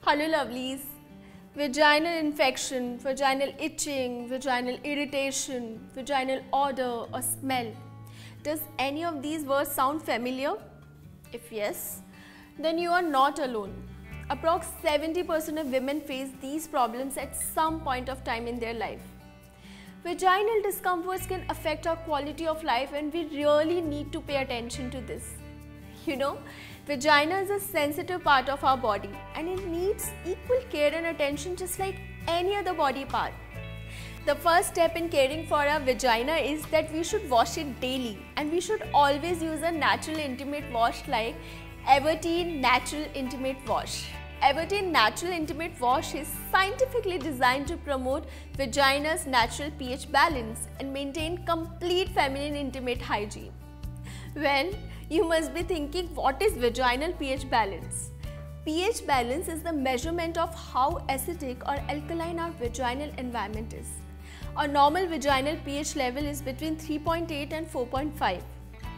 Hello lovelies. Vaginal infection, vaginal itching, vaginal irritation, vaginal odor or smell. Does any of these words sound familiar? If yes, then you are not alone. Approx 70% of women face these problems at some point of time in their life. Vaginal discomforts can affect our quality of life and we really need to pay attention to this. You know, vagina is a sensitive part of our body and it needs equal care and attention just like any other body part. The first step in caring for our vagina is that we should wash it daily and we should always use a natural intimate wash like Everteen Natural Intimate Wash. Everteen Natural Intimate Wash is scientifically designed to promote vagina's natural pH balance and maintain complete feminine intimate hygiene. Well, you must be thinking, what is vaginal pH balance? pH balance is the measurement of how acidic or alkaline our vaginal environment is. A normal vaginal pH level is between 3.8 and 4.5.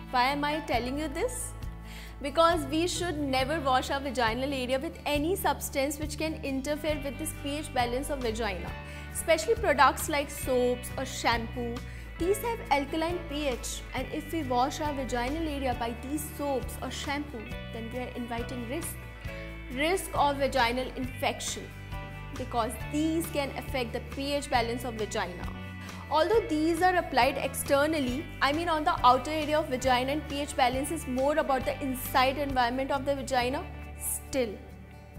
Why am I telling you this? Because we should never wash our vaginal area with any substance which can interfere with this pH balance of vagina, especially products like soaps or shampoo. These have alkaline pH, and if we wash our vaginal area by these soaps or shampoo, then we are inviting risk of vaginal infection because these can affect the pH balance of vagina. Although these are applied externally, I mean on the outer area of vagina, and pH balance is more about the inside environment of the vagina, still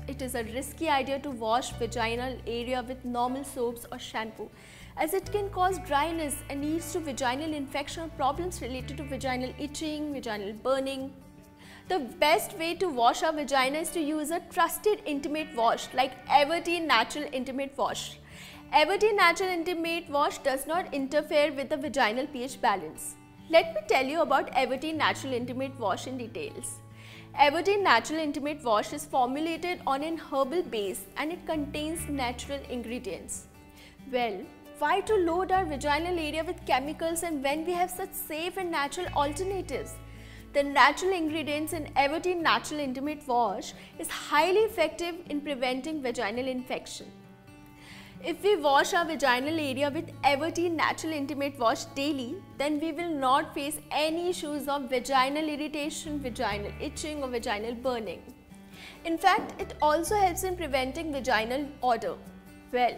it is a risky idea to wash vaginal area with normal soaps or shampoo, as it can cause dryness and leads to vaginal infection or problems related to vaginal itching, vaginal burning. The best way to wash our vagina is to use a trusted intimate wash like Everteen Natural Intimate Wash. Everteen Natural Intimate Wash does not interfere with the vaginal pH balance. Let me tell you about Everteen Natural Intimate Wash in details. Everteen Natural Intimate Wash is formulated on an herbal base and it contains natural ingredients. Well, why to load our vaginal area with chemicals and when we have such safe and natural alternatives? The natural ingredients in Everteen Natural Intimate Wash is highly effective in preventing vaginal infection. If we wash our vaginal area with Everteen Natural Intimate Wash daily, then we will not face any issues of vaginal irritation, vaginal itching or vaginal burning. In fact, it also helps in preventing vaginal odor. Well,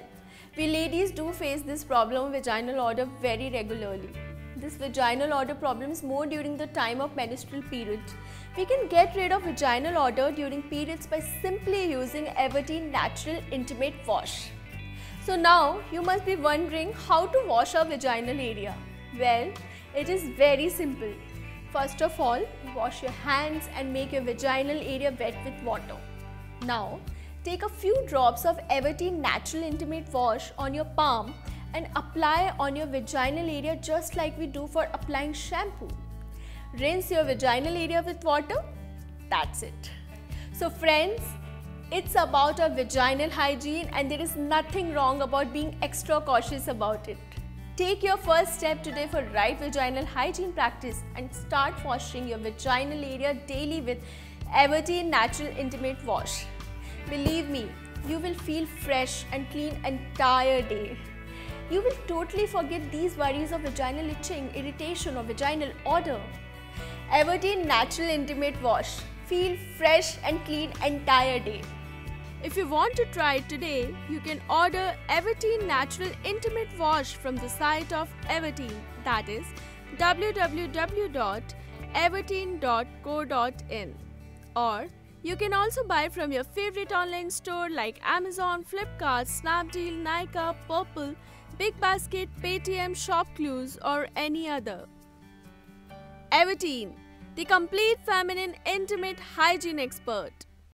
we ladies do face this problem of vaginal odor very regularly. This vaginal odor problem is more during the time of menstrual period. We can get rid of vaginal odor during periods by simply using Everteen Natural Intimate Wash. So now you must be wondering how to wash our vaginal area. Well, it is very simple. First of all, wash your hands and make your vaginal area wet with water. Now, take a few drops of Everteen Natural Intimate Wash on your palm and apply on your vaginal area just like we do for applying shampoo. Rinse your vaginal area with water. That's it. So friends, it's about our vaginal hygiene and there is nothing wrong about being extra cautious about it. Take your first step today for right vaginal hygiene practice and start washing your vaginal area daily with Everteen Natural Intimate Wash. Believe me, you will feel fresh and clean entire day. You will totally forget these worries of vaginal itching, irritation or vaginal odor. Everteen Natural Intimate Wash. Feel fresh and clean entire day. If you want to try it today, you can order Everteen Natural Intimate Wash from the site of Everteen, that is www.everteen.co.in, or you can also buy from your favorite online store like Amazon, Flipkart, Snapdeal, Nykaa, Purple, Big Basket, Paytm, ShopClues or any other. Everteen, the complete feminine intimate hygiene expert.